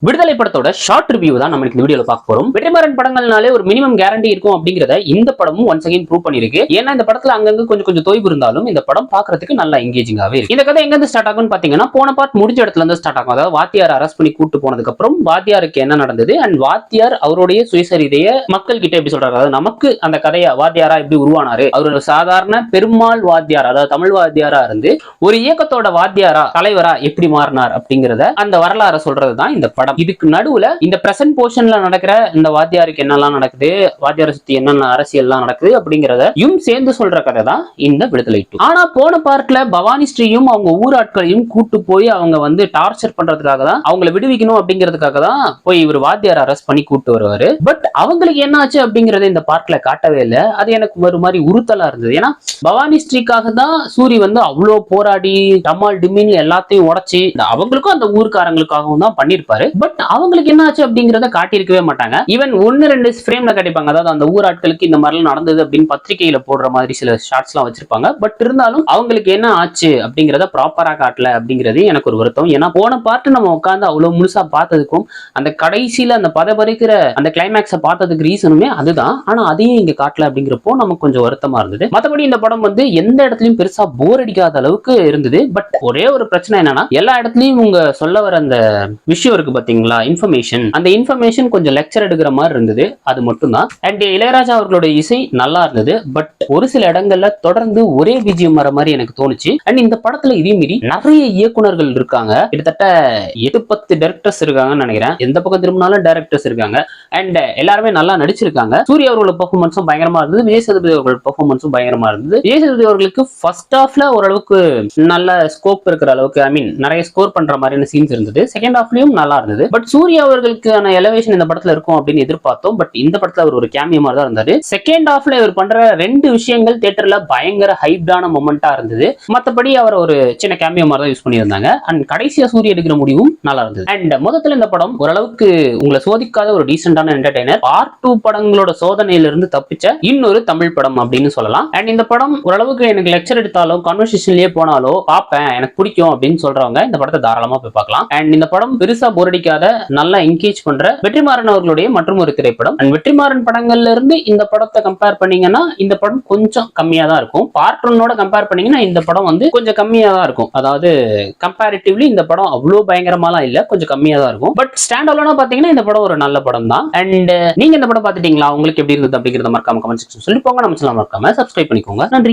விடுதலை படத்தோட short review தான் நம்ம இந்த வீடியோல பார்க்க போறோம். வெற்றிமாறன் படங்கள்னாலே ஒரு மினிமம் கேரண்டி இருக்கும் அப்படிங்கறத இந்த படமும் ஒன்ஸ் அகைன் ப்ரூவ் பண்ணிருக்கு. ஏன்னா இந்த படத்துல அங்கங்க கொஞ்சம் தொய்வு இருந்தாலும் இந்த படம் பார்க்கிறதுக்கு நல்லா எங்கேஜிங்காவே இருக்கு. இந்த கதை எங்க இருந்து ஸ்டார்ட் ஆகும்னு பாத்தீங்கன்னா போன பார்ட் முடிஞ்ச இடத்துல இருந்து ஸ்டார்ட் ஆகும். அதாவது வாத்தியார் அரெஸ்ட் பண்ணி கூட்டு போனதுக்கு அப்புறம் வாத்தியாருக்கு என்ன நடந்தது அண்ட் வாத்தியார் அவருடைய சுயசரிதைய மக்கள் கிட்ட எப்படி சொல்றாரு, அதாவது நமக்கு அந்த கதையை வாத்தியாரா எப்படி உருவானாரு, அவர் ஒரு சாதாரண பெருமாள் வாத்தியார் அதாவது தமிழ் வாத்தியாரா இருந்து ஒரு இயக்கத்தோட வாத்தியாரா தலைவரா எப்படி மாறினார் அப்படிங்கறத அந்த வரலாறு சொல்றதுதான் இந்த படம். இதுக்கு நடுவுல இந்த பிரசன்ட் போர்ஷன்ல நடக்கிற இந்த வாத்தியாருக்கு என்னெல்லாம் நடக்குது, வாத்தியாரை சுத்தி என்னென்ன அரசியல்லாம் நடக்குது அப்படிங்கறதையும் சேர்ந்து சொல்ற கதை தான் இந்த விடுதலை 2. ஆனா போன பார்ட்ல பவானி ஸ்ரீயும் அவங்க ஊர் ஆட்களையும் கூட்டு போய் அவங்க வந்து டார்ச்சர் பண்றதுக்காக தான் அவங்களை விடுவிக்கணும் அப்படிங்கிறதுக்காக தான் போய் இவர் வாத்தியார் அரெஸ்ட் பண்ணி கூட்டு வருவாரு. பட் அவங்களுக்கு என்ன ஆச்சு அப்படிங்கறத இந்த பார்ட்ல காட்டவே இல்லை. அது எனக்கு ஒரு மாதிரி உறுத்தலா இருந்தது. ஏன்னா பவானி ஸ்ரீக்காக தான் சூரி வந்து அவ்வளவு போராடி டமால் டிமின் எல்லாத்தையும் உடைச்சி அவங்களுக்கும் அந்த ஊருக்காரங்களுக்காகவும் தான் பண்ணிருப்பாரு. பட் அவங்களுக்கு என்ன ஆச்சு அப்படிங்கறத காட்டியிருக்கவே மாட்டாங்க. ஈவன் 1-2 ஃப்ரேம்ல காட்டிப்பாங்க. அதாவது அந்த ஊர் ஆட்களுக்கு இந்த மாதிரிலாம் நடந்தது அப்படின்னு பத்திரிகையில போடுற மாதிரி சில ஷார்ட்ஸ் எல்லாம் வச்சிருப்பாங்க. பட் இருந்தாலும் அவங்களுக்கு என்ன ஆச்சு அப்படிங்கறத ப்ராப்பரா காட்டல அப்படிங்கிறது எனக்கு ஒரு வருத்தம். ஏன்னா போன பார்ட் நம்ம உட்காந்து அவ்வளவு முழுசா பார்த்ததுக்கும் அந்த கடைசியில அந்த பதபரிக்கிற அந்த கிளைமேக்ஸை பார்த்ததுக்கு ரீசனுமே அதுதான். ஆனா அதையும் இங்க காட்டல அப்படிங்கிறப்போ நமக்கு கொஞ்சம் வருத்தமா இருந்தது. மற்றபடி இந்த படம் வந்து எந்த இடத்துலயும் பெருசா போர் அடிக்காத அளவுக்கு இருந்தது. பட் ஒரே ஒரு பிரச்சனை என்னன்னா எல்லா இடத்துலயும் உங்க சொல்ல வர அந்த விஷயம் இருக்கு பாத்தீங்களா, இன்ஃபர்மேஷன், அந்த இன்ஃபர்மேஷன் கொஞ்சம் லெக்சர் எடுக்கிற மாதிரி இருந்தது. அது மட்டும் தான். அண்ட் இளையராஜா அவர்களுடைய இசை நல்லா இருந்தது. பட் ஒரு சில இடங்கள்ல தொடர்ந்து ஒரே பிஜிஎம் வர மாதிரி எனக்கு தோணுச்சு. அண்ட் இந்த படத்துல இதே மீறி நிறைய இயக்குனர்கள் இருக்காங்க. கிட்டத்தட்ட 8-10 டைரக்டர்ஸ் இருக்காங்கன்னு நினைக்கிறேன். எந்த பக்கம் திரும்பினாலும் டைரக்டர்ஸ் இருக்காங்க. அண்ட் எல்லாருமே நல்லா நடிச்சிருக்காங்க. சூர்யா அவர்களோட பெர்ஃபார்மன்ஸும் பயங்கரமா இருந்தது. விஜய் சேதுபதி அவர்கள் பெர்ஃபார்மன்ஸும் பயங்கரமா இருந்தது. விஜய் சேதுபதி அவர்களுக்கு ஃபர்ஸ்ட் ஹாஃப்ல ஓரளவுக்கு நல்ல ஸ்கோப் இருக்கிற அளவுக்கு நிறைய ஸ்கோர் பண்ற மாதிரியான சீன்ஸ் இருந்தது. செகண்ட் ஹாஃப்லயும் நல்லா இருந்தது. பட் சூர்யா அவர்களுக்கான எலவேஷன் இந்த படத்துல இருக்கும் அப்படின்னு எதிர்பார்த்தோம். பட் இந்த படத்துல அவர் ஒரு கேமியோ மாதிரி தான் இருந்தாரு. செகண்ட் ஹாஃப்ல இவர் பண்ற 2 விஷயங்கள் தியேட்டர்ல பயங்கர ஹைப்டான மொமெண்டா இருந்தது. மத்தபடி அவர் ஒரு சின்ன கேமியோ மாதிரி தான் யூஸ் பண்ணியிருந்தாங்க. அண்ட் கடைசியா சூர்யா எடுக்கிற முடிவும் நல்லா இருந்தது. அண்ட் மொத்தத்துல இந்த படம் ஓரளவுக்கு உங்களை சோதிக்காத ஒரு டீசென்டான என்டர்டைனர். பார்ட் 2 படங்களோட சோதனையிலிருந்து தப்பிச்ச இன்னொரு தமிழ் படம் அப்படின்னு சொல்லலாம். அண்ட் இந்த படம் ஓரளவுக்கு எனக்கு லெக்சர் எடுத்தாலும் கான்வர்சேஷன்லயே போனாலோ பார்ப்பேன், எனக்கு பிடிக்கும் அப்படின்னு சொல்றவங்க இந்த படத்தை தாராளமா போய் பார்க்கலாம். அண்ட் இந்த படம் பெருசா போர் அடிக்காத நல்லா என்கேஜ் பண்ற வெற்றிமாறன் அவர்களுடைய மற்றும் ஒரு திரைப்படம். அண்ட் வெற்றிமாறன் படங்கள்ல இருந்து இந்த படத்தை கம்பேர் பண்ணீங்கன்னா இந்த படம் கொஞ்சம் கம்மியா தான் இருக்கும். பார்ட் 1 கம்பேர் பண்ணீங்கன்னா இந்த படம் வந்து கொஞ்சம் கம்மியா தான் இருக்கும். அதாவது கம்பேரிட்டிவ்லி இந்த படம் அவ்வளவு பயங்கரமாலாம் இல்ல, கொஞ்சம் கம்மியா தான் இருக்கும். பட் ஸ்டாண்ட் அலோனா பாத்தீங்கன்னா இந்த படம் ஒரு நல்ல படம் தான். அண்ட் நீங்க இந்த படம் பாத்துட்டீங்களா, உங்களுக்கு எப்படி இருந்தது அப்படிங்கறத மறக்காம கமெண்ட் செக்ஷன் சொல்லி போங்க. நம்ம சேனல் மறக்காம சப்ஸ்கிரைப் பண்ணிக்கோங்க. நன்றி.